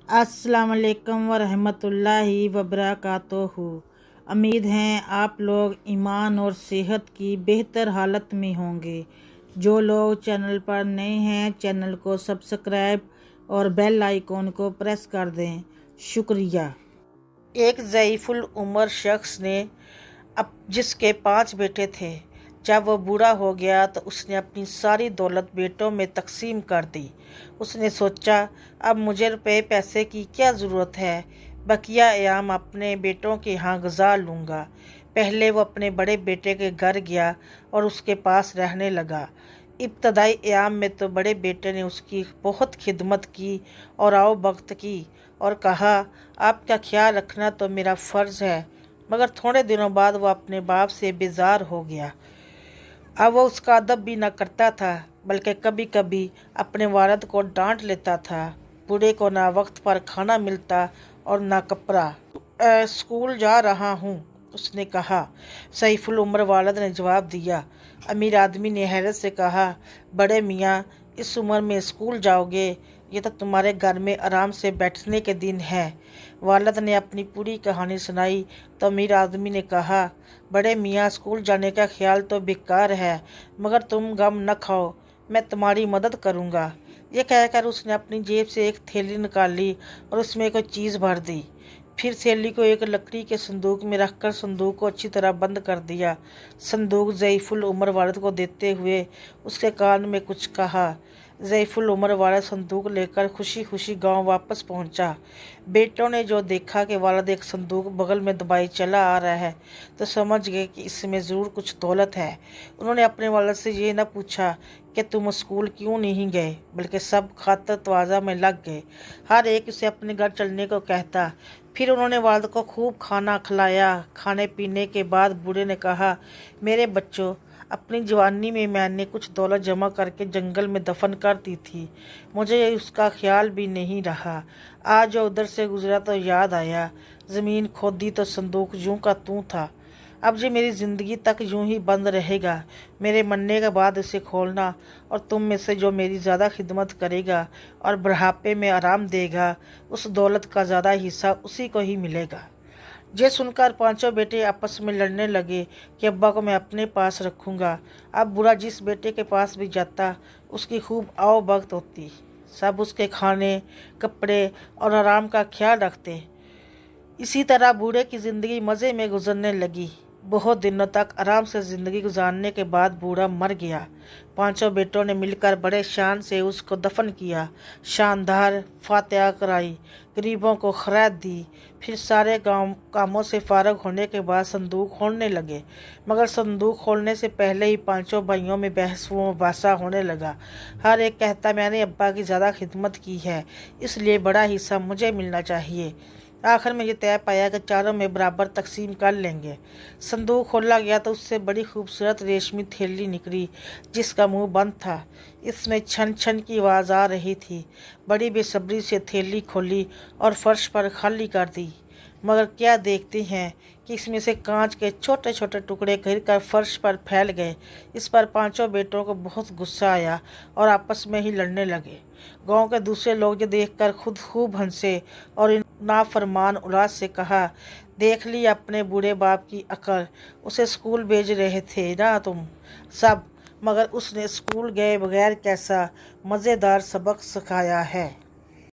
अस्सलाम वालेकुम वरहमतुल्लाहि वबरकातुहू। उम्मीद है आप लोग ईमान और सेहत की बेहतर हालत में होंगे। जो लोग चैनल पर नए हैं चैनल को सब्सक्राइब और बेल आइकॉन को प्रेस कर दें, शुक्रिया। एक ज़ईफुल उम्र शख्स ने जिसके 5 बेटे थे, जब वो बूढ़ा हो गया तो उसने अपनी सारी दौलत बेटों में तकसीम कर दी। उसने सोचा अब मुझे रुपए पैसे की क्या ज़रूरत है, बकिया अयाम अपने बेटों के यहाँ गुजार लूँगा। पहले वो अपने बड़े बेटे के घर गया और उसके पास रहने लगा। इब्तदाई अयाम में तो बड़े बेटे ने उसकी बहुत खिदमत की और आओ भक्त की और कहा आपका ख्याल रखना तो मेरा फ़र्ज़ है, मगर थोड़े दिनों बाद वो अपने बाप से बेजार हो गया। अब वो उसका अदब भी न करता था, बल्कि कभी कभी अपने वालिद को डांट लेता था। बूढ़े को ना वक्त पर खाना मिलता और ना कपड़ा। स्कूल जा रहा हूँ, उसने कहा। सईफुल उम्र वालिद ने जवाब दिया। अमीर आदमी ने हैरत से कहा, बड़े मियाँ, इस उम्र में स्कूल जाओगे? ये तो तुम्हारे घर में आराम से बैठने के दिन है। वालिद ने अपनी पूरी कहानी सुनाई तो अमीर आदमी ने कहा, बड़े मियाँ, स्कूल जाने का ख्याल तो बेकार है, मगर तुम गम न खाओ, मैं तुम्हारी मदद करूँगा। ये कहकर उसने अपनी जेब से एक थैली निकाली और उसमें कोई चीज़ भर दी। फिर थैली को एक लकड़ी के संदूक में रखकर संदूक को अच्छी तरह बंद कर दिया। संदूक ज़ईफुल उम्र वालिद को देते हुए उसके कान में कुछ कहा। ज़ईफुल उम्र वाला संदूक लेकर खुशी खुशी गांव वापस पहुंचा। बेटों ने जो देखा कि वालिद एक संदूक बगल में दबाए चला आ रहा है तो समझ गए कि इसमें ज़रूर कुछ दौलत है। उन्होंने अपने वालिद से ये न पूछा कि तुम स्कूल क्यों नहीं गए, बल्कि सब खातर तवाज़ा में लग गए। हर एक उसे अपने घर चलने को कहता। फिर उन्होंने वालिद को खूब खाना खिलाया। खाने पीने के बाद बूढ़े ने कहा, मेरे बच्चों, अपनी जवानी में मैंने कुछ दौलत जमा करके जंगल में दफन कर दी थी, मुझे उसका ख्याल भी नहीं रहा। आज जो उधर से गुजरा तो याद आया, ज़मीन खोदी तो संदूक यूं का त्यों था। अब जो मेरी ज़िंदगी तक यूं ही बंद रहेगा। मेरे मरने के बाद इसे खोलना और तुम में से जो मेरी ज़्यादा खिदमत करेगा और बुढ़ापे में आराम देगा, उस दौलत का ज़्यादा हिस्सा उसी को ही मिलेगा। ये सुनकर पांचों बेटे आपस में लड़ने लगे कि अब्बा को मैं अपने पास रखूँगा। अब बूढ़ा जिस बेटे के पास भी जाता उसकी खूब आओ भगत होती। सब उसके खाने, कपड़े और आराम का ख्याल रखते। इसी तरह बूढ़े की ज़िंदगी मज़े में गुजरने लगी। बहुत दिनों तक आराम से ज़िंदगी गुजारने के बाद बूढ़ा मर गया। पांचों बेटों ने मिलकर बड़े शान से उसको दफन किया। शानदार फातिहा कराई, गरीबों को खैरात दी। फिर सारे गांव कामों से फारग होने के बाद संदूक खोलने लगे, मगर संदूक खोलने से पहले ही पांचों भाइयों में बहस व मुबासा होने लगा। हर एक कहता, मैंने अब्बा की ज़्यादा खिदमत की है, इसलिए बड़ा हिस्सा मुझे मिलना चाहिए। आखिर में ये तय पाया कि चारों में बराबर तकसीम कर लेंगे। संदूक खोला गया तो उससे बड़ी खूबसूरत रेशमी थैली निकली जिसका मुंह बंद था। इसमें छन छन की आवाज़ आ रही थी। बड़ी बेसब्री से थैली खोली और फर्श पर खाली कर दी, मगर क्या देखते हैं कि इसमें से कांच के छोटे छोटे टुकड़े गिर कर फर्श पर फैल गए। इस पर पांचों बेटों को बहुत गुस्सा आया और आपस में ही लड़ने लगे। गांव के दूसरे लोग ये देखकर खुद खूब हंसे और इन नाफरमान औलाद से कहा, देख ली अपने बूढ़े बाप की अकल, उसे स्कूल भेज रहे थे ना तुम सब, मगर उसने स्कूल गए बगैर कैसा मज़ेदार सबक सिखाया है।